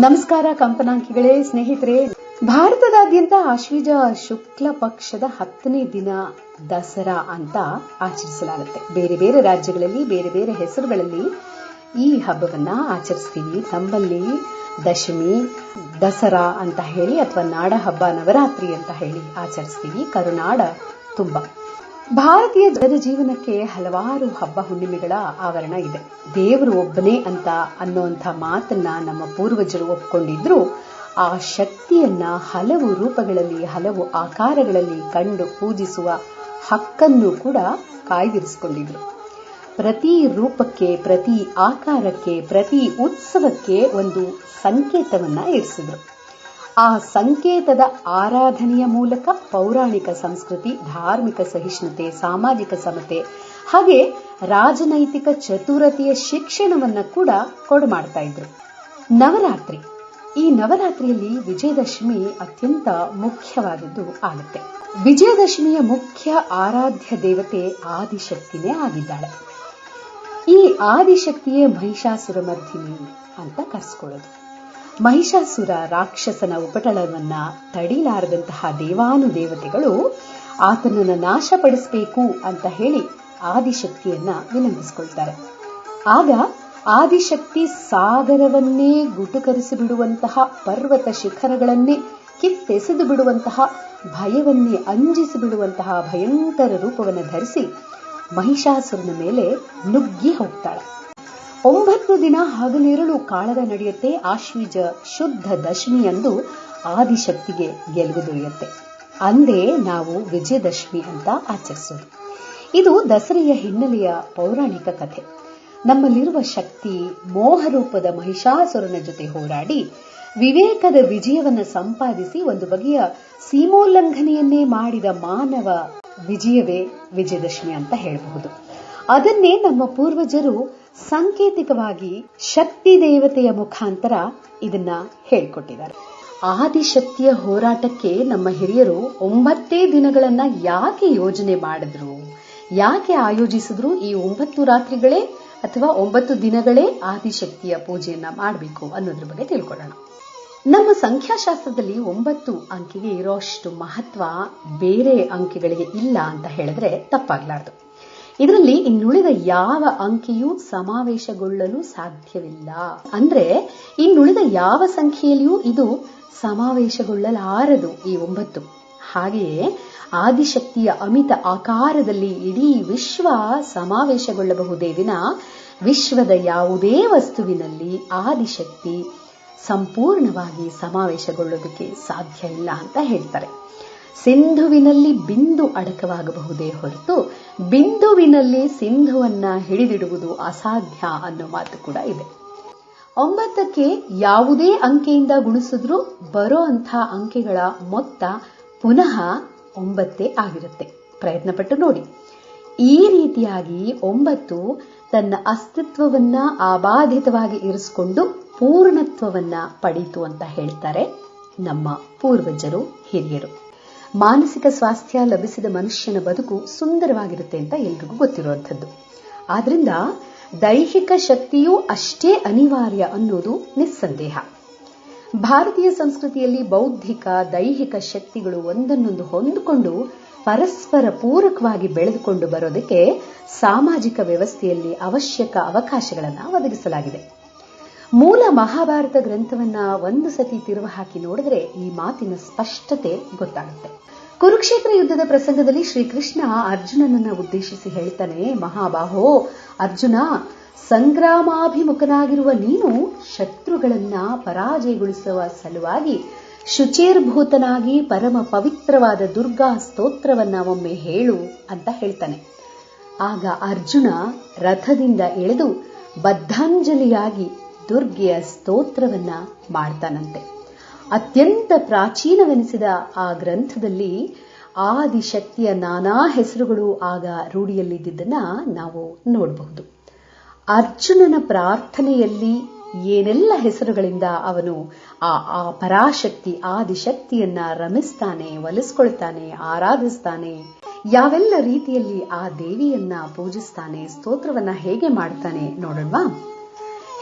ನಮಸ್ಕಾರ ಕಂಪನಾಂಕಿಗಳೇ, ಸ್ನೇಹಿತರೆ. ಭಾರತದಾದ್ಯಂತ ಆಶ್ವೀಜ ಶುಕ್ಲ ಪಕ್ಷದ 10ನೇ ದಿನ ದಸರಾ ಅಂತ ಆಚರಿಸಲಾಗುತ್ತೆ. ಬೇರೆ ಬೇರೆ ರಾಜ್ಯಗಳಲ್ಲಿ ಬೇರೆ ಬೇರೆ ಹೆಸರುಗಳಲ್ಲಿ ಈ ಹಬ್ಬವನ್ನ ಆಚರಿಸ್ತೀವಿ. ನಮ್ಮಲ್ಲಿ ದಶಮಿ, ದಸರಾ ಅಂತ ಹೇಳಿ ಅಥವಾ ನಾಡ ಹಬ್ಬ, ನವರಾತ್ರಿ ಅಂತ ಹೇಳಿ ಆಚರಿಸ್ತೀವಿ. ಕರುನಾಡ ತುಂಬಾ ಭಾರತೀಯ ಜನಜೀವನಕ್ಕೆ ಹಲವಾರು ಹಬ್ಬ ಹುಣ್ಣಿಮೆಗಳ ಆವರಣ ಇದೆ. ದೇವರು ಒಬ್ಬನೇ ಅಂತ ಅನ್ನೋಂಥ ಮಾತನ್ನ ನಮ್ಮ ಪೂರ್ವಜರು ಒಪ್ಕೊಂಡಿದ್ರು. ಆ ಶಕ್ತಿಯನ್ನ ಹಲವು ರೂಪಗಳಲ್ಲಿ, ಹಲವು ಆಕಾರಗಳಲ್ಲಿ ಕಂಡು ಪೂಜಿಸುವ ಹಕ್ಕನ್ನು ಕೂಡ ಕಾಯ್ದಿರಿಸಿಕೊಂಡಿದ್ರು. ಪ್ರತಿ ರೂಪಕ್ಕೆ, ಪ್ರತಿ ಆಕಾರಕ್ಕೆ, ಪ್ರತಿ ಉತ್ಸವಕ್ಕೆ ಒಂದು ಸಂಕೇತವನ್ನ ಇರಿಸಿದ್ರು. ಆ ಸಂಕೇತದ ಆರಾಧನೆಯ ಮೂಲಕ ಪೌರಾಣಿಕ ಸಂಸ್ಕೃತಿ, ಧಾರ್ಮಿಕ ಸಹಿಷ್ಣುತೆ, ಸಾಮಾಜಿಕ ಸಮತೆ ಹಾಗೆ ರಾಜನೈತಿಕ ಚತುರತೆಯ ಶಿಕ್ಷಣವನ್ನ ಕೂಡ ಕೊಡುಮಾಡ್ತಾ ಇದ್ರು. ನವರಾತ್ರಿ, ಈ ನವರಾತ್ರಿಯಲ್ಲಿ ವಿಜಯದಶಮಿ ಅತ್ಯಂತ ಮುಖ್ಯವಾದದ್ದು ಆಗುತ್ತೆ. ವಿಜಯದಶಮಿಯ ಮುಖ್ಯ ಆರಾಧ್ಯ ದೇವತೆ ಆದಿಶಕ್ತಿನೇ ಆಗಿದ್ದಾಳೆ. ಈ ಆದಿಶಕ್ತಿಯೇ ಮಹಿಷಾಸುರಮರ್ಧಿನಿ ಅಂತ ಕರೆಸ್ಕೊಳ್ಳೋದು. ಮಹಿಷಾಸುರ ರಾಕ್ಷಸನ ಉಪಟಳವನ್ನ ತಡಿಲಾರದಂತಹ ದೇವಾನುದೇವತೆಗಳು ಆತನನ್ನು ನಾಶಪಡಿಸಬೇಕು ಅಂತ ಹೇಳಿ ಆದಿಶಕ್ತಿಯನ್ನ ವಿನಂತಿಸಿಕೊಳ್ತಾರೆ. ಆಗ ಆದಿಶಕ್ತಿ ಸಾಗರವನ್ನೇ ಗುಟುಕರಿಸಿ ಬಿಡುವಂತಹ, ಪರ್ವತ ಶಿಖರಗಳನ್ನೇ ಕಿತ್ತೆಸೆದು ಬಿಡುವಂತಹ, ಭಯವನ್ನೇ ಅಂಜಿಸಿ ಬಿಡುವಂತಹ ಭಯಂಕರ ರೂಪವನ್ನು ಧರಿಸಿ ಮಹಿಷಾಸುರನ ಮೇಲೆ ನುಗ್ಗಿ ಹೋಗ್ತಾಳೆ. 9 ದಿನ ಹಗಲಿರುಳು ಕಾಳಗ ನಡೆಯುತ್ತೆ. ಆಶ್ವೀಜ ಶುದ್ಧ ದಶಮಿಯಂದು ಆದಿಶಕ್ತಿಗೆ ಗೆಲುವು ದೊರೆಯುತ್ತೆ. ಅಂದೇ ನಾವು ವಿಜಯದಶಮಿ ಅಂತ ಆಚರಿಸೋದು. ಇದು ದಸರೆಯ ಹಿನ್ನೆಲೆಯ ಪೌರಾಣಿಕ ಕಥೆ. ನಮ್ಮಲ್ಲಿರುವ ಶಕ್ತಿ ಮೋಹರೂಪದ ಮಹಿಷಾಸುರನ ಜೊತೆ ಹೋರಾಡಿ ವಿವೇಕದ ವಿಜಯವನ್ನ ಸಂಪಾದಿಸಿ ಒಂದು ಬಗೆಯ ಸೀಮೋಲ್ಲಂಘನೆಯನ್ನೇ ಮಾಡಿದ ಮಾನವ ವಿಜಯವೇ ವಿಜಯದಶಮಿ ಅಂತ ಹೇಳಬಹುದು. ಅದನ್ನೇ ನಮ್ಮ ಪೂರ್ವಜರು ಸಾಂಕೇತಿಕವಾಗಿ ಶಕ್ತಿ ದೇವತೆಯ ಮುಖಾಂತರ ಇದನ್ನ ಹೇಳಿಕೊಟ್ಟಿದ್ದಾರೆ. ಆದಿಶಕ್ತಿಯ ಹೋರಾಟಕ್ಕೆ ನಮ್ಮ ಹಿರಿಯರು 9 ದಿನಗಳನ್ನ ಯಾಕೆ ಯೋಜನೆ ಮಾಡಿದ್ರು, ಯಾಕೆ ಆಯೋಜಿಸಿದ್ರು? ಈ 9 ರಾತ್ರಿಗಳೇ ಅಥವಾ 9 ದಿನಗಳೇ ಆದಿಶಕ್ತಿಯ ಪೂಜೆಯನ್ನ ಮಾಡಬೇಕು ಅನ್ನೋದ್ರ ಬಗ್ಗೆ ತಿಳ್ಕೊಳ್ಳೋಣ. ನಮ್ಮ ಸಂಖ್ಯಾಶಾಸ್ತ್ರದಲ್ಲಿ 9 ಅಂಕೆಗೆ ಇರೋಷ್ಟು ಮಹತ್ವ ಬೇರೆ ಅಂಕೆಗಳಿಗೆ ಇಲ್ಲ ಅಂತ ಹೇಳಿದ್ರೆ ತಪ್ಪಾಗ್ಲಾರ್ದು. ಇದರಲ್ಲಿ ಇನ್ನುಳಿದ ಯಾವ ಅಂಕೆಯೂ ಸಮಾವೇಶಗೊಳ್ಳಲು ಸಾಧ್ಯವಿಲ್ಲ. ಅಂದ್ರೆ ಇನ್ನುಳಿದ ಯಾವ ಸಂಖ್ಯೆಯಲ್ಲಿಯೂ ಇದು ಸಮಾವೇಶಗೊಳ್ಳಲಾರದು ಈ 9. ಹಾಗೆಯೇ ಆದಿಶಕ್ತಿಯ ಅಮಿತ ಆಕಾರದಲ್ಲಿ ಇಡೀ ವಿಶ್ವ ಸಮಾವೇಶಗೊಳ್ಳಬಹುದೇ ವಿನ ವಿಶ್ವದ ಯಾವುದೇ ವಸ್ತುವಿನಲ್ಲಿ ಆದಿಶಕ್ತಿ ಸಂಪೂರ್ಣವಾಗಿ ಸಮಾವೇಶಗೊಳ್ಳೋದಕ್ಕೆ ಸಾಧ್ಯ ಇಲ್ಲ ಅಂತ ಹೇಳ್ತಾರೆ. ಸಿಂಧುವಿನಲ್ಲಿ ಬಿಂದು ಅಡಕವಾಗಬಹುದೇ ಹೊರತು ಬಿಂದುವಿನಲ್ಲಿ ಸಿಂಧುವನ್ನ ಹಿಡಿದಿಡುವುದು ಅಸಾಧ್ಯ ಅನ್ನೋ ಮಾತು ಕೂಡ ಇದೆ. 9ಕ್ಕೆ ಯಾವುದೇ ಅಂಕೆಯಿಂದ ಗುಣಿಸಿದ್ರೂ ಬರೋ ಅಂಥ ಅಂಕೆಗಳ ಮೊತ್ತ ಪುನಃ 9 ಆಗಿರುತ್ತೆ. ಪ್ರಯತ್ನಪಟ್ಟು ನೋಡಿ. ಈ ರೀತಿಯಾಗಿ 9 ತನ್ನ ಅಸ್ತಿತ್ವವನ್ನ ಅಬಾಧಿತವಾಗಿ ಇರಿಸಿಕೊಂಡು ಪೂರ್ಣತ್ವವನ್ನ ಪಡೀತು ಅಂತ ಹೇಳ್ತಾರೆ ನಮ್ಮ ಪೂರ್ವಜರು, ಹಿರಿಯರು. ಮಾನಸಿಕ ಸ್ವಾಸ್ಥ್ಯ ಲಭಿಸಿದ ಮನುಷ್ಯನ ಬದುಕು ಸುಂದರವಾಗಿರುತ್ತೆ ಅಂತ ಎಲ್ರಿಗೂ ಗೊತ್ತಿರುವಂಥದ್ದು. ಆದ್ರಿಂದ ದೈಹಿಕ ಶಕ್ತಿಯೂ ಅಷ್ಟೇ ಅನಿವಾರ್ಯ ಅನ್ನೋದು ನಿಸ್ಸಂದೇಹ. ಭಾರತೀಯ ಸಂಸ್ಕೃತಿಯಲ್ಲಿ ಬೌದ್ಧಿಕ, ದೈಹಿಕ ಶಕ್ತಿಗಳು ಒಂದನ್ನೊಂದು ಹೊಂದಿಕೊಂಡು ಪರಸ್ಪರ ಪೂರಕವಾಗಿ ಬೆಳೆದುಕೊಂಡು ಬರೋದಕ್ಕೆ ಸಾಮಾಜಿಕ ವ್ಯವಸ್ಥೆಯಲ್ಲಿ ಅವಶ್ಯಕ ಅವಕಾಶಗಳನ್ನು ಒದಗಿಸಲಾಗಿದೆ. ಮೂಲ ಮಹಾಭಾರತ ಗ್ರಂಥವನ್ನ ಒಂದು ಸತಿ ತಿರುವು ಹಾಕಿ ನೋಡಿದ್ರೆ ಈ ಮಾತಿನ ಸ್ಪಷ್ಟತೆ ಗೊತ್ತಾಗುತ್ತೆ. ಕುರುಕ್ಷೇತ್ರ ಯುದ್ಧದ ಪ್ರಸಂಗದಲ್ಲಿ ಶ್ರೀಕೃಷ್ಣ ಅರ್ಜುನನನ್ನ ಉದ್ದೇಶಿಸಿ ಹೇಳ್ತಾನೆ, ಮಹಾಬಾಹೋ ಅರ್ಜುನ, ಸಂಗ್ರಾಮಾಭಿಮುಖನಾಗಿರುವ ನೀನು ಶತ್ರುಗಳನ್ನ ಪರಾಜಯಗೊಳಿಸುವ ಸಲುವಾಗಿ ಶುಚೇರ್ಭೂತನಾಗಿ ಪರಮ ಪವಿತ್ರವಾದ ದುರ್ಗಾ ಸ್ತೋತ್ರವನ್ನ ಒಮ್ಮೆ ಹೇಳು ಅಂತ ಹೇಳ್ತಾನೆ. ಆಗ ಅರ್ಜುನ ರಥದಿಂದ ಇಳಿದು ಬದ್ಧಾಂಜಲಿಯಾಗಿ ದುರ್ಗೆಯ ಸ್ತೋತ್ರವನ್ನ ಮಾಡ್ತಾನಂತೆ. ಅತ್ಯಂತ ಪ್ರಾಚೀನವೆನಿಸಿದ ಆ ಗ್ರಂಥದಲ್ಲಿ ಆದಿಶಕ್ತಿಯ ನಾನಾ ಹೆಸರುಗಳು ಆಗ ರೂಢಿಯಲ್ಲಿದ್ದನ್ನ ನಾವು ನೋಡಬಹುದು. ಅರ್ಜುನನ ಪ್ರಾರ್ಥನೆಯಲ್ಲಿ ಏನೆಲ್ಲ ಹೆಸರುಗಳಿಂದ ಅವನು ಆ ಪರಾಶಕ್ತಿ ಆದಿಶಕ್ತಿಯನ್ನ ರಮಿಸ್ತಾನೆ, ಒಲಿಸ್ಕೊಳ್ತಾನೆ, ಆರಾಧಿಸ್ತಾನೆ, ಯಾವೆಲ್ಲ ರೀತಿಯಲ್ಲಿ ಆ ದೇವಿಯನ್ನ ಪೂಜಿಸ್ತಾನೆ, ಸ್ತೋತ್ರವನ್ನ ಹೇಗೆ ಮಾಡ್ತಾನೆ ನೋಡೋಣವಾ?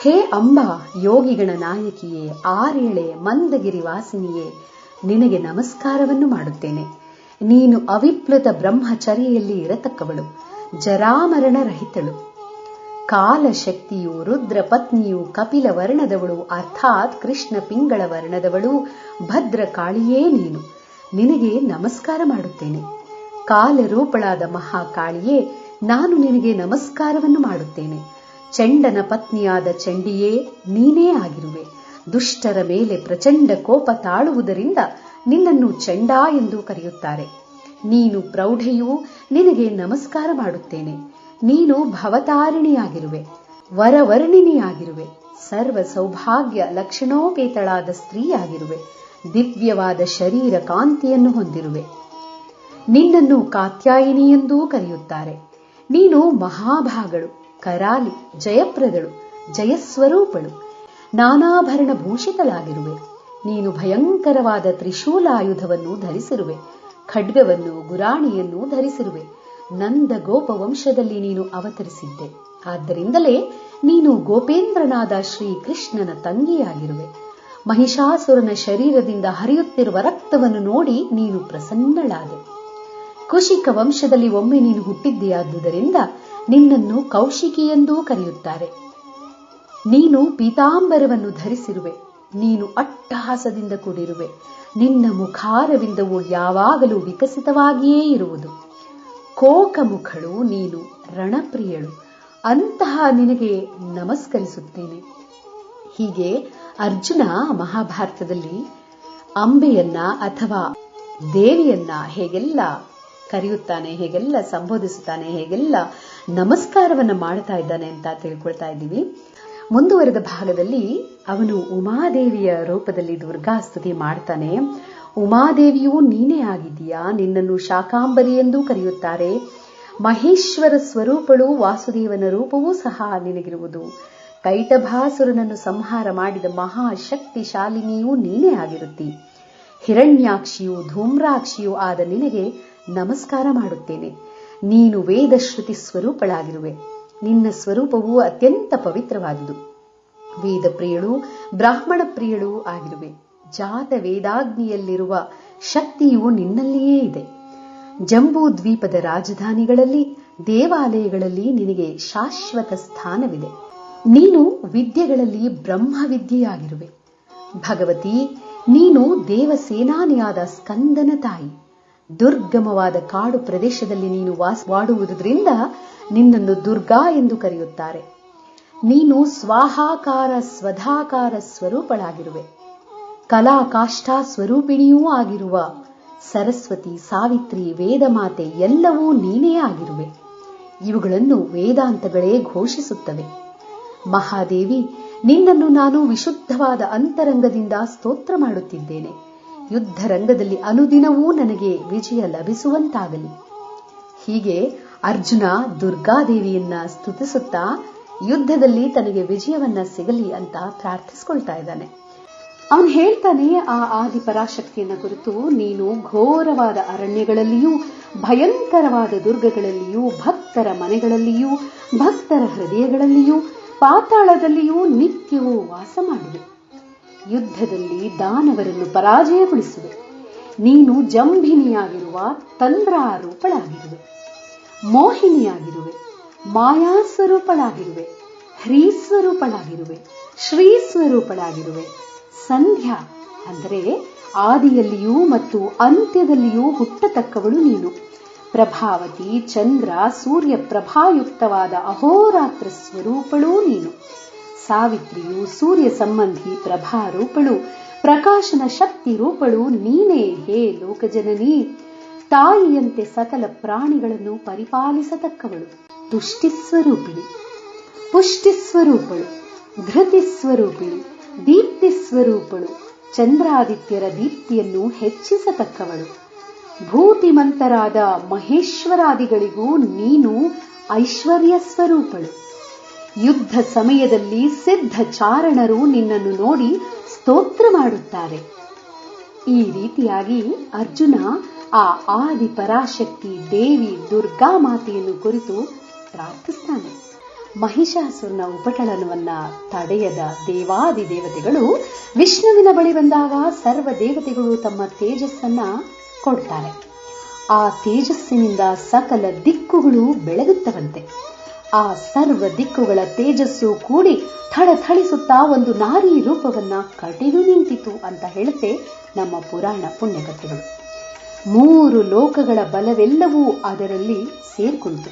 ಹೇ ಅಂಬಾ, ಯೋಗಿಗಣ ನಾಯಕಿಯೇ, ಆರೇಳೆ ಮಂದಗಿರಿ ವಾಸಿನಿಯೇ, ನಿನಗೆ ನಮಸ್ಕಾರವನ್ನು ಮಾಡುತ್ತೇನೆ. ನೀನು ಅವಿಪ್ಲುತ ಬ್ರಹ್ಮಚರ್ಯೆಯಲ್ಲಿ ಇರತಕ್ಕವಳು, ಜರಾಮರಣ ರಹಿತಳು. ಕಾಲಶಕ್ತಿಯು, ರುದ್ರ ಪತ್ನಿಯು, ಕಪಿಲ ವರ್ಣದವಳು, ಅರ್ಥಾತ್ ಕೃಷ್ಣ ಪಿಂಗಳ ವರ್ಣದವಳು, ಭದ್ರ ಕಾಳಿಯೇ ನೀನು. ನಿನಗೆ ನಮಸ್ಕಾರ ಮಾಡುತ್ತೇನೆ. ಕಾಲರೂಪಳಾದ ಮಹಾಕಾಳಿಯೇ, ನಾನು ನಿನಗೆ ನಮಸ್ಕಾರವನ್ನು ಮಾಡುತ್ತೇನೆ. ಚಂಡನ ಪತ್ನಿಯಾದ ಚಂಡಿಯೇ, ನೀನೇ ಆಗಿರುವೆ. ದುಷ್ಟರ ಮೇಲೆ ಪ್ರಚಂಡ ಕೋಪ ತಾಳುವುದರಿಂದ ನಿನ್ನನ್ನು ಚಂಡ ಎಂದು ಕರೆಯುತ್ತಾರೆ. ನೀನು ಪ್ರೌಢೆಯೂ, ನಿನಗೆ ನಮಸ್ಕಾರ ಮಾಡುತ್ತೇನೆ. ನೀನು ಭವತಾರಿಣಿಯಾಗಿರುವೆ, ವರವರ್ಣಿನಿಯಾಗಿರುವೆ, ಸರ್ವ ಸೌಭಾಗ್ಯ ಲಕ್ಷಣೋಪೇತಳಾದ ಸ್ತ್ರೀಯಾಗಿರುವೆ, ದಿವ್ಯವಾದ ಶರೀರ ಕಾಂತಿಯನ್ನು ಹೊಂದಿರುವೆ. ನಿನ್ನನ್ನು ಕಾತ್ಯಾಯಿನಿ ಎಂದೂ ಕರೆಯುತ್ತಾರೆ. ನೀನು ಮಹಾಭಾಗಳು, ಕರಾಲಿ, ಜಯಪ್ರದಳು, ಜಯಸ್ವರೂಪಳು, ನಾನಾಭರಣ ಭೂಷಿತಳಾಗಿರುವೆ. ನೀನು ಭಯಂಕರವಾದ ತ್ರಿಶೂಲಾಯುಧವನ್ನು ಧರಿಸಿರುವೆ, ಖಡ್ಗವನ್ನು, ಗುರಾಣಿಯನ್ನು ಧರಿಸಿರುವೆ. ನಂದ ಗೋಪ ವಂಶದಲ್ಲಿ ನೀನು ಅವತರಿಸಿದ್ದೆ. ಆದ್ದರಿಂದಲೇ ನೀನು ಗೋಪೇಂದ್ರನಾದ ಶ್ರೀಕೃಷ್ಣನ ತಂಗಿಯಾಗಿರುವೆ. ಮಹಿಷಾಸುರನ ಶರೀರದಿಂದ ಹರಿಯುತ್ತಿರುವ ರಕ್ತವನ್ನು ನೋಡಿ ನೀನು ಪ್ರಸನ್ನಳಾದೆ. ಕುಶಿಕ ವಂಶದಲ್ಲಿ ಒಮ್ಮೆ ನೀನು ಹುಟ್ಟಿದ್ದೆಯಾದುದರಿಂದ ನಿನ್ನನ್ನು ಕೌಶಿಕಿ ಎಂದೂ ಕರೆಯುತ್ತಾರೆ. ನೀನು ಪೀತಾಂಬರವನ್ನು ಧರಿಸಿರುವೆ. ನೀನು ಅಟ್ಟಹಾಸದಿಂದ ಕೂಡಿರುವೆ. ನಿನ್ನ ಮುಖಾರವಿಂದವು ಯಾವಾಗಲೂ ವಿಕಸಿತವಾಗಿಯೇ ಇರುವುದು. ಕೋಕಮುಖಳು ನೀನು, ರಣಪ್ರಿಯಳು. ಅಂತಹ ನಿನಗೆ ನಮಸ್ಕರಿಸುತ್ತೇನೆ. ಹೀಗೆ ಅರ್ಜುನ ಮಹಾಭಾರತದಲ್ಲಿ ಅಂಬೆಯನ್ನ ಅಥವಾ ದೇವಿಯನ್ನ ಹೇಗೆಲ್ಲ ಕರೆಯುತ್ತಾನೆ, ಹೇಗೆಲ್ಲ ಸಂಬೋಧಿಸುತ್ತಾನೆ, ಹೇಗೆಲ್ಲ ನಮಸ್ಕಾರವನ್ನ ಮಾಡ್ತಾ ಇದ್ದಾನೆ ಅಂತ ತಿಳ್ಕೊಳ್ತಾ ಇದ್ದೀವಿ. ಮುಂದುವರೆದ ಭಾಗದಲ್ಲಿ ಅವನು ಉಮಾದೇವಿಯ ರೂಪದಲ್ಲಿ ದುರ್ಗಾಸ್ತುತಿ ಮಾಡ್ತಾನೆ. ಉಮಾದೇವಿಯೂ ನೀನೇ ಆಗಿದೀಯಾ, ನಿನ್ನನ್ನು ಶಾಕಾಂಬರಿ ಎಂದೂ ಕರೆಯುತ್ತಾರೆ. ಮಹೇಶ್ವರ ಸ್ವರೂಪಳು, ವಾಸುದೇವನ ರೂಪವೂ ಸಹ ನಿನಗಿರುವುದು. ಕೈಟಭಾಸುರನನ್ನು ಸಂಹಾರ ಮಾಡಿದ ಮಹಾಶಕ್ತಿಶಾಲಿನಿಯೂ ನೀನೇ ಆಗಿರುತ್ತಿ. ಹಿರಣ್ಯಾಕ್ಷಿಯೂ ಧೂಮ್ರಾಕ್ಷಿಯೂ ಆದ ನಿನಗೆ ನಮಸ್ಕಾರ ಮಾಡುತ್ತೇನೆ. ನೀನು ವೇದಶ್ರುತಿ ಸ್ವರೂಪಳಾಗಿರುವೆ. ನಿನ್ನ ಸ್ವರೂಪವು ಅತ್ಯಂತ ಪವಿತ್ರವಾದುದು. ವೇದ ಪ್ರಿಯಳು, ಬ್ರಾಹ್ಮಣ ಪ್ರಿಯಳೂ ಆಗಿರುವೆ. ಜಾತ ವೇದಾಗ್ನಿಯಲ್ಲಿರುವ ಶಕ್ತಿಯು ನಿನ್ನಲ್ಲಿಯೇ ಇದೆ. ಜಂಬೂ ದ್ವೀಪದ ರಾಜಧಾನಿಗಳಲ್ಲಿ, ದೇವಾಲಯಗಳಲ್ಲಿ ನಿನಗೆ ಶಾಶ್ವತ ಸ್ಥಾನವಿದೆ. ನೀನು ವಿದ್ಯೆಗಳಲ್ಲಿ ಬ್ರಹ್ಮವಿದ್ಯೆಯಾಗಿರುವೆ. ಭಗವತಿ, ನೀನು ದೇವಸೇನಾನಿಯಾದ ಸ್ಕಂದನ ತಾಯಿ. ದುರ್ಗಮವಾದ ಕಾಡು ಪ್ರದೇಶದಲ್ಲಿ ನೀನು ವಾಸವಾಡುವುದರಿಂದ ನಿನ್ನನ್ನು ದುರ್ಗಾ ಎಂದು ಕರೆಯುತ್ತಾರೆ. ನೀನು ಸ್ವಾಹಾಕಾರ ಸ್ವಧಾಕಾರ ಸ್ವರೂಪಳಾಗಿರುವೆ. ಕಲಾಕಾಷ್ಠಾ ಸ್ವರೂಪಿಣಿಯೂ ಆಗಿರುವ ಸರಸ್ವತಿ, ಸಾವಿತ್ರಿ, ವೇದಮಾತೆ ಎಲ್ಲವೂ ನೀನೇ ಆಗಿರುವೆ. ಇವುಗಳನ್ನು ವೇದಾಂತಗಳೇ ಘೋಷಿಸುತ್ತವೆ. ಮಹಾದೇವಿ, ನಿನ್ನನ್ನು ನಾನು ವಿಶುದ್ಧವಾದ ಅಂತರಂಗದಿಂದ ಸ್ತೋತ್ರ ಮಾಡುತ್ತಿದ್ದೇನೆ. ಯುದ್ಧ ರಂಗದಲ್ಲಿ ಅನುದಿನವೂ ನನಗೆ ವಿಜಯ ಲಭಿಸುವಂತಾಗಲಿ. ಹೀಗೆ ಅರ್ಜುನ ದುರ್ಗಾದೇವಿಯನ್ನ ಸ್ತುತಿಸುತ್ತಾ ಯುದ್ಧದಲ್ಲಿ ತನಗೆ ವಿಜಯವನ್ನ ಸಿಗಲಿ ಅಂತ ಪ್ರಾರ್ಥಿಸಿಕೊಳ್ತಾ ಇದ್ದಾನೆ. ಅವನು ಹೇಳ್ತಾನೆ ಆ ಆದಿಪರಾಶಕ್ತಿಯನ್ನ ಕುರಿತು, ನೀನು ಘೋರವಾದ ಅರಣ್ಯಗಳಲ್ಲಿಯೂ, ಭಯಂಕರವಾದ ದುರ್ಗಗಳಲ್ಲಿಯೂ, ಭಕ್ತರ ಮನೆಗಳಲ್ಲಿಯೂ, ಭಕ್ತರ ಹೃದಯಗಳಲ್ಲಿಯೂ, ಪಾತಾಳದಲ್ಲಿಯೂ ನಿತ್ಯವೂ ವಾಸ ಮಾಡಿದೆ. ಯುದ್ಧದಲ್ಲಿ ದಾನವರನ್ನು ಪರಾಜಯಗೊಳಿಸುವೆ. ನೀನು ಜಂಭಿನಿಯಾಗಿರುವ ತಂದ್ರಾರೂಪಳಾಗಿರುವೆ, ಮೋಹಿನಿಯಾಗಿರುವೆ, ಮಾಯಾಸ್ವರೂಪಳಾಗಿರುವೆ, ಹ್ರೀಸ್ವರೂಪಳಾಗಿರುವೆ, ಶ್ರೀಸ್ವರೂಪಳಾಗಿರುವೆ. ಸಂಧ್ಯಾ ಅಂದರೆ ಆದಿಯಲ್ಲಿಯೂ ಮತ್ತು ಅಂತ್ಯದಲ್ಲಿಯೂ ಹುಟ್ಟತಕ್ಕವಳು ನೀನು. ಪ್ರಭಾವತಿ, ಚಂದ್ರ, ಸೂರ್ಯ ಪ್ರಭಾಯುಕ್ತವಾದ ಅಹೋರಾತ್ರ ಸ್ವರೂಪಳೂ ನೀನು. ಸಾವಿತ್ರಿಯು ಸೂರ್ಯ ಸಂಬಂಧಿ ಪ್ರಭಾರೂಪಳು, ಪ್ರಕಾಶನ ಶಕ್ತಿ ರೂಪಳು ನೀನೇ. ಹೇ ಲೋಕಜನನಿ, ತಾಯಿಯಂತೆ ಸಕಲ ಪ್ರಾಣಿಗಳನ್ನು ಪರಿಪಾಲಿಸತಕ್ಕವಳು. ತುಷ್ಟಿಸ್ವರೂಪಿಣಿ, ಪುಷ್ಟಿಸ್ವರೂಪಳು, ಧೃತಿಸ್ವರೂಪಿಣಿ, ದೀಪ್ತಿಸ್ವರೂಪಳು, ಚಂದ್ರಾದಿತ್ಯರ ದೀಪ್ತಿಯನ್ನು ಹೆಚ್ಚಿಸತಕ್ಕವಳು. ಭೂತಿಮಂತರಾದ ಮಹೇಶ್ವರಾದಿಗಳಿಗೂ ನೀನು ಐಶ್ವರ್ಯ ಸ್ವರೂಪಳು. ಯುದ್ಧ ಸಮಯದಲ್ಲಿ ಸಿದ್ಧ ಚಾರಣರು ನಿನ್ನನ್ನು ನೋಡಿ ಸ್ತೋತ್ರ ಮಾಡುತ್ತಾರೆ. ಈ ರೀತಿಯಾಗಿ ಅರ್ಜುನ ಆ ಆದಿ ಪರಾಶಕ್ತಿ ದೇವಿ ದುರ್ಗಾ ಮಾತೆಯನ್ನು ಕುರಿತು ಪ್ರಾರ್ಥಿಸ್ತಾನೆ. ಮಹಿಷಾಸುರನ ಉಪಟಳನವನ್ನ ತಡೆಯದ ದೇವಾದಿ ದೇವತೆಗಳು ವಿಷ್ಣುವಿನ ಬಳಿ ಬಂದಾಗ ಸರ್ವ ದೇವತೆಗಳು ತಮ್ಮ ತೇಜಸ್ಸನ್ನ ಕೊಡ್ತಾರೆ. ಆ ತೇಜಸ್ಸಿನಿಂದ ಸಕಲ ದಿಕ್ಕುಗಳು ಬೆಳಗುತ್ತವಂತೆ. ಆ ಸರ್ವ ದಿಕ್ಕುಗಳ ತೇಜಸ್ಸು ಕೂಡಿ ಥಳಥಳಿಸುತ್ತಾ ಒಂದು ನಾರಿ ರೂಪವನ್ನ ಕಟಿದು ನಿಂತಿತು ಅಂತ ಹೇಳುತ್ತೆ ನಮ್ಮ ಪುರಾಣ ಪುಣ್ಯಕಥೆಗಳು. 3 ಲೋಕಗಳ ಬಲವೆಲ್ಲವೂ ಅದರಲ್ಲಿ ಸೇರ್ಕೊಂಡಿತು.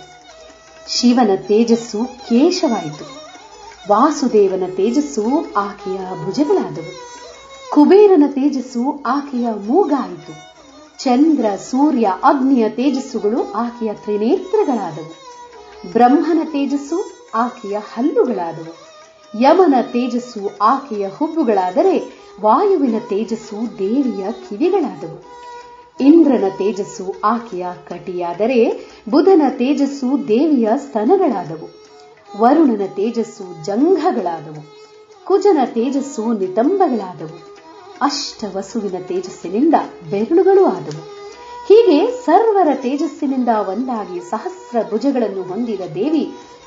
ಶಿವನ ತೇಜಸ್ಸು ಕೇಶವಾಯಿತು, ವಾಸುದೇವನ ತೇಜಸ್ಸು ಆಕೆಯ ಭುಜಗಳಾದವು, ಕುಬೇರನ ತೇಜಸ್ಸು ಆಕೆಯ ಮೂಗಾಯಿತು, ಚಂದ್ರ ಸೂರ್ಯ ಅಗ್ನಿಯ ತೇಜಸ್ಸುಗಳು ಆಕೆಯ ತ್ರಿನೇತ್ರಗಳಾದವು, ಬ್ರಹ್ಮನ ತೇಜಸ್ಸು ಆಕೆಯ ಹಲ್ಲುಗಳಾದವು, ಯಮನ ತೇಜಸ್ಸು ಆಕೆಯ ಹುಬ್ಬುಗಳಾದರೆ ವಾಯುವಿನ ತೇಜಸ್ಸು ದೇವಿಯ ಕಿವಿಗಳಾದವು, ಇಂದ್ರನ ತೇಜಸ್ಸು ಆಕೆಯ ಕಟಿಯಾದರೆ ಬುಧನ ತೇಜಸ್ಸು ದೇವಿಯ ಸ್ತನಗಳಾದವು, ವರುಣನ ತೇಜಸ್ಸು ಜಂಘಗಳಾದವು, ಕುಜನ ತೇಜಸ್ಸು ನಿತಂಬಗಳಾದವು, ಅಷ್ಟವಸುವಿನ ತೇಜಸ್ಸಿನಿಂದ ಬೆರಳುಗಳು ಆದವು. ಹೀಗೆ ಸರ್ವರ ತೇಜಸ್ಸಿನಿಂದ ಒಂದಾಗಿ ಸಹಸ್ರ ಭುಜಗಳನ್ನು ಹೊಂದಿದ ದೇವಿ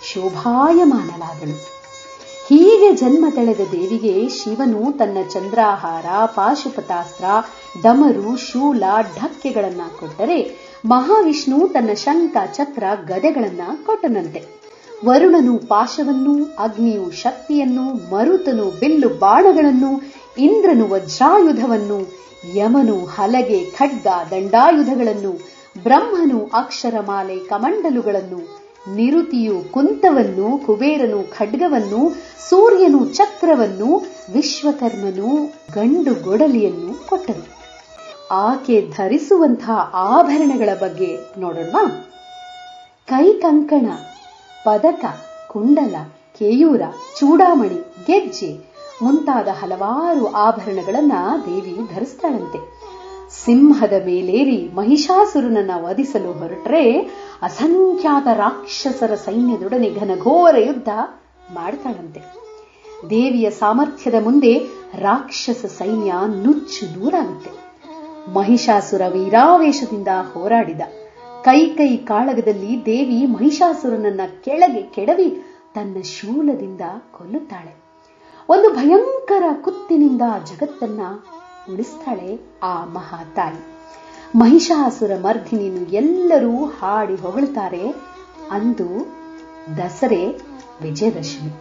ಶೋಭಾಯಮಾನಳಾದಳು. ಹೀಗೆ ಜನ್ಮ ತಳೆದ ದೇವಿಗೆ ಶಿವನು ತನ್ನ ಚಂದ್ರಾಹಾರ, ಪಾಶುಪತಾಸ್ತ್ರ, ಡಮರು, ಶೂಲ, ಢಕ್ಕೆಗಳನ್ನ ಕೊಟ್ಟರೆ ಮಹಾವಿಷ್ಣು ತನ್ನ ಶಂಖ, ಚಕ್ರ, ಗದೆಗಳನ್ನ ಕೊಟ್ಟನಂತೆ. ವರುಣನು ಪಾಶವನ್ನು, ಅಗ್ನಿಯು ಶಕ್ತಿಯನ್ನು, ಮರುತನು ಬಿಲ್ಲು ಬಾಣಗಳನ್ನು, ಇಂದ್ರನು ವಜ್ರಾಯುಧವನ್ನು, ಯಮನು ಹಲಗೆ, ಖಡ್ಗ, ದಂಡಾಯುಧಗಳನ್ನು, ಬ್ರಹ್ಮನು ಅಕ್ಷರಮಾಲೆ, ಕಮಂಡಲುಗಳನ್ನು, ನಿರುತಿಯು ಕುಂತವನ್ನು, ಕುಬೇರನು ಖಡ್ಗವನ್ನು, ಸೂರ್ಯನು ಚಕ್ರವನ್ನು, ವಿಶ್ವಕರ್ಮನು ಗಂಡು ಗೊಡಲಿಯನ್ನು ಕೊಟ್ಟರು. ಆಕೆ ಧರಿಸುವಂತಹ ಆಭರಣಗಳ ಬಗ್ಗೆ ನೋಡೋಣ. ಕೈ ಕಂಕಣ, ಪದಕ, ಕುಂಡಲ, ಕೇಯೂರ, ಚೂಡಾಮಣಿ, ಗೆಜ್ಜೆ ಮುಂತಾದ ಹಲವಾರು ಆಭರಣಗಳನ್ನ ದೇವಿ ಧರಿಸ್ತಾಳಂತೆ. ಸಿಂಹದ ಮೇಲೇರಿ ಮಹಿಷಾಸುರನನ್ನ ವಧಿಸಲು ಹೊರಟ್ರೆ ಅಸಂಖ್ಯಾತ ರಾಕ್ಷಸರ ಸೈನ್ಯದೊಡನೆ ಘನಘೋರ ಯುದ್ಧ ಮಾಡ್ತಾಳಂತೆ. ದೇವಿಯ ಸಾಮರ್ಥ್ಯದ ಮುಂದೆ ರಾಕ್ಷಸ ಸೈನ್ಯ ನುಚ್ಚು ನೂರಾಗುತ್ತೆ. ಮಹಿಷಾಸುರ ವೀರಾವೇಶದಿಂದ ಹೋರಾಡಿದ. ಕೈ ಕಾಳಗದಲ್ಲಿ ದೇವಿ ಮಹಿಷಾಸುರನನ್ನ ಕೆಳಗೆ ಕೆಡವಿ ತನ್ನ ಶೂಲದಿಂದ ಕೊಲ್ಲುತ್ತಾಳೆ. ಒಂದು ಭಯಂಕರ ಕುತ್ತಿನಿಂದ ಜಗತ್ತನ್ನ ಉಳಿಸ್ತಾಳೆ ಆ ಮಹಾತಾಯಿ. ಮಹಿಷಾಸುರ ಮರ್ಧಿನಿಯನ್ನು ಎಲ್ಲರೂ ಹಾಡಿ ಹೊಗಳುತ್ತಾರೆ. ಅಂದು ದಸರೆ ವಿಜಯದಶಮಿ.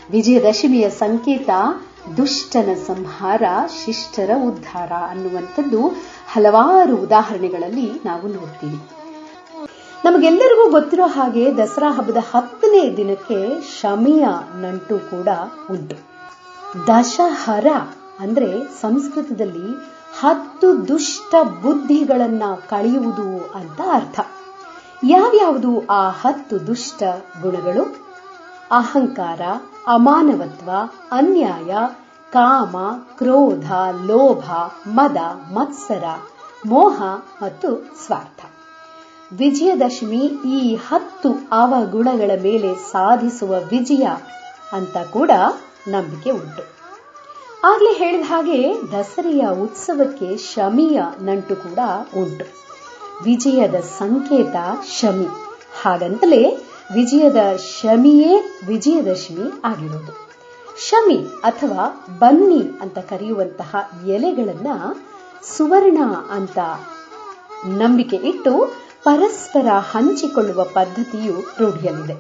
ವಿಜಯದಶಮಿಯ ಸಂಕೇತ ದುಷ್ಟನ ಸಂಹಾರ, ಶಿಷ್ಟರ ಉದ್ಧಾರ ಅನ್ನುವಂಥದ್ದು ಹಲವಾರು ಉದಾಹರಣೆಗಳಲ್ಲಿ ನಾವು ನೋಡ್ತೀವಿ. ನಮಗೆಲ್ಲರಿಗೂ ಗೊತ್ತಿರೋ ಹಾಗೆ ದಸರಾ ಹಬ್ಬದ 10ನೇ ದಿನಕ್ಕೆ ಶಮಿಯ ನಂಟು ಕೂಡ ಉಂಟು. ದಶಹರ ಅಂದ್ರೆ ಸಂಸ್ಕೃತದಲ್ಲಿ 10 ದುಷ್ಟ ಬುದ್ಧಿಗಳನ್ನ ಕಳೆಯುವುದು ಅಂತ ಅರ್ಥ. ಯಾವ್ಯಾವುದು ಆ 10 ದುಷ್ಟ ಗುಣಗಳು? ಅಹಂಕಾರ, ಅಮಾನವತ್ವ, ಅನ್ಯಾಯ, ಕಾಮ, ಕ್ರೋಧ, ಲೋಭ, ಮದ, ಮತ್ಸರ, ಮೋಹ ಮತ್ತು ಸ್ವಾರ್ಥ. ವಿಜಯದಶಮಿ ಈ 10 ಅವಗುಣಗಳ ಮೇಲೆ ಸಾಧಿಸುವ ವಿಜಯ ಅಂತ ಕೂಡ ನಂಬಿಕೆ ಉಂಟು. ಆಗ್ಲೇ ಹೇಳಿದ ಹಾಗೆ ದಸರೆಯ ಉತ್ಸವಕ್ಕೆ ಶಮಿಯ ನಂಟು ಕೂಡ ಉಂಟು. ವಿಜಯದ ಸಂಕೇತ ಶಮಿ. ಹಾಗಂತಲೇ ವಿಜಯದ ಶಮಿಯೇ ವಿಜಯದಶಮಿ ಆಗಿರೋದು. ಶಮಿ ಅಥವಾ ಬನ್ನಿ ಅಂತ ಕರೆಯುವಂತಹ ಎಲೆಗಳನ್ನ ಸುವರ್ಣ ಅಂತ ನಂಬಿಕೆ ಇಟ್ಟು ಪರಸ್ಪರ ಹಂಚಿಕೊಳ್ಳುವ ಪದ್ಧತಿಯು ರೂಢಿಯಲ್ಲಿದೆ.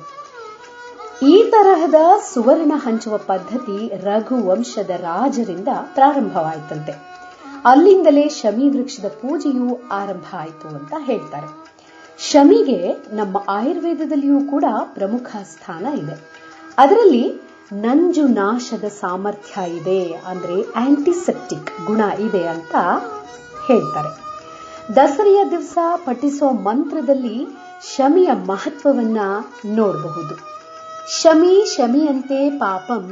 ಈ ತರಹದ ಸುವರ್ಣ ಹಂಚುವ ಪದ್ಧತಿ ರಘುವಂಶದ ರಾಜರಿಂದ ಪ್ರಾರಂಭವಾಯಿತಂತೆ. ಅಲ್ಲಿಂದಲೇ ಶಮಿ ವೃಕ್ಷದ ಪೂಜೆಯೂ ಆರಂಭ ಆಯಿತು ಅಂತ ಹೇಳ್ತಾರೆ. ಶಮಿಗೆ ನಮ್ಮ ಆಯುರ್ವೇದದಲ್ಲಿಯೂ ಕೂಡ ಪ್ರಮುಖ ಸ್ಥಾನ ಇದೆ. ಅದರಲ್ಲಿ ನಂಜು ನಾಶದ ಸಾಮರ್ಥ್ಯ ಇದೆ, ಅಂದ್ರೆ ಆಂಟಿಸೆಪ್ಟಿಕ್ ಗುಣ ಇದೆ ಅಂತ ಹೇಳ್ತಾರೆ. ದಸರೆಯ ದಿವಸ ಪಠಿಸುವ ಮಂತ್ರದಲ್ಲಿ ಶಮಿಯ ಮಹತ್ವವನ್ನ ನೋಡಬಹುದು. ಶಮಿ ಶಮಿಯಂತೆ ಪಾಪಂ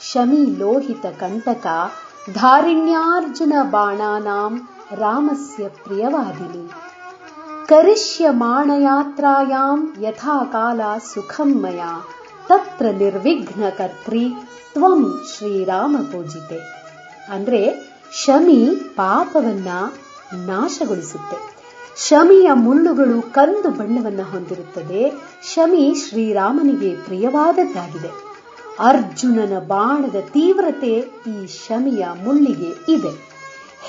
ಶಮಿ ಲೋಹಿತ ಕಂಟಕ ಧಾರಿಣ್ಯಾರ್ಜುನ ಬಾಣಾನಾಂ ರಾಮಸ್ಯ ಪ್ರಿಯವಾದಿನಿ ಕರಿಷ್ಯಮಾಣಯಾತ್ರಾಯಾಂ ಯಥಾ ಕಾಲ ಸುಖಂ ಮಯಾ ತತ್ರ ನಿರ್ವಿಘ್ನ ಕರ್ತ್ರಿ ತ್ವಂ ಶ್ರೀರಾಮ ಪೂಜಿತೆ. ಅಂದ್ರೆ ಶಮಿ ಪಾಪವನ್ನ ನಾಶಗೊಳಿಸುತ್ತೆ. ಶಮಿಯ ಮುಳ್ಳುಗಳು ಕಂದು ಬಣ್ಣವನ್ನು ಹೊಂದಿರುತ್ತದೆ. ಶಮಿ ಶ್ರೀರಾಮನಿಗೆ ಪ್ರಿಯವಾದದ್ದಾಗಿದೆ. ಅರ್ಜುನನ ಬಾಣದ ತೀವ್ರತೆ ಈ ಶಮಿಯ ಮುಳ್ಳಿಗೆ ಇದೆ.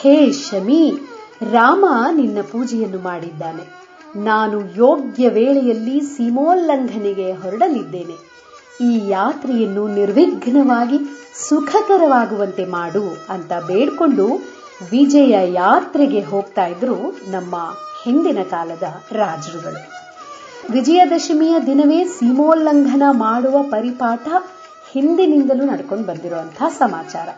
ಹೇ ಶಮಿ, ರಾಮ ನಿನ್ನ ಪೂಜೆಯನ್ನು ಮಾಡಿದ್ದಾನೆ. ನಾನು ಯೋಗ್ಯ ವೇಳೆಯಲ್ಲಿ ಸೀಮೋಲ್ಲಂಘನೆಗೆ ಹೊರಡಲಿದ್ದೇನೆ. ಈ ಯಾತ್ರೆಯನ್ನು ನಿರ್ವಿಘ್ನವಾಗಿ ಸುಖಕರವಾಗುವಂತೆ ಮಾಡು ಅಂತ ಬೇಡ್ಕೊಂಡು ವಿಜಯ ಯಾತ್ರೆಗೆ ಹೋಗ್ತಾ ಇದ್ರು ನಮ್ಮ ಹಿಂದಿನ ಕಾಲದ ರಾಜರುಗಳು. ವಿಜಯದಶಮಿಯ ದಿನವೇ ಸೀಮೋಲ್ಲಂಘನ ಮಾಡುವ ಪರಿಪಾಠ ಹಿಂದಿನಿಂದಲೂ ನಡ್ಕೊಂಡು ಬಂದಿರುವಂತಹ ಸಮಾಚಾರ.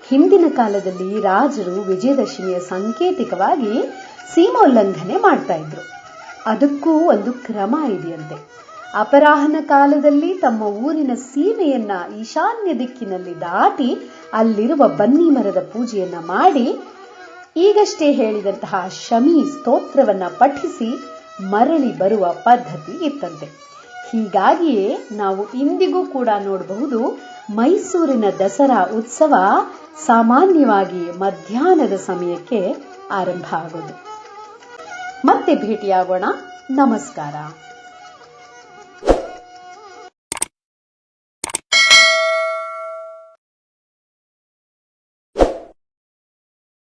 ಹಿಂದಿನ ಕಾಲದಲ್ಲಿ ರಾಜರು ವಿಜಯದಶಮಿಯ ಸಾಂಕೇತಿಕವಾಗಿ ಸೀಮೋಲ್ಲಂಘನೆ ಮಾಡ್ತಾ ಇದ್ರು. ಅದಕ್ಕೂ ಒಂದು ಕ್ರಮ ಇದೆಯಂತೆ. ಅಪರಾಹ್ನ ಕಾಲದಲ್ಲಿ ತಮ್ಮ ಊರಿನ ಸೀಮೆಯನ್ನ ಈಶಾನ್ಯ ದಿಕ್ಕಿನಲ್ಲಿ ದಾಟಿ ಅಲ್ಲಿರುವ ಬನ್ನಿ ಮರದ ಪೂಜೆಯನ್ನ ಮಾಡಿ ಈಗಷ್ಟೇ ಹೇಳಿದಂತಹ ಶಮಿ ಸ್ತೋತ್ರವನ್ನ ಪಠಿಸಿ ಮರಳಿ ಬರುವ ಪದ್ಧತಿ ಇತ್ತಂತೆ. ಹೀಗಾಗಿಯೇ ನಾವು ಇಂದಿಗೂ ಕೂಡ ನೋಡಬಹುದು, ಮೈಸೂರಿನ ದಸರಾ ಉತ್ಸವ ಸಾಮಾನ್ಯವಾಗಿ ಮಧ್ಯಾಹ್ನದ ಸಮಯಕ್ಕೆ ಆರಂಭ ಆಗೋದು. ಮತ್ತೆ ಭೇಟಿಯಾಗೋಣ. ನಮಸ್ಕಾರ.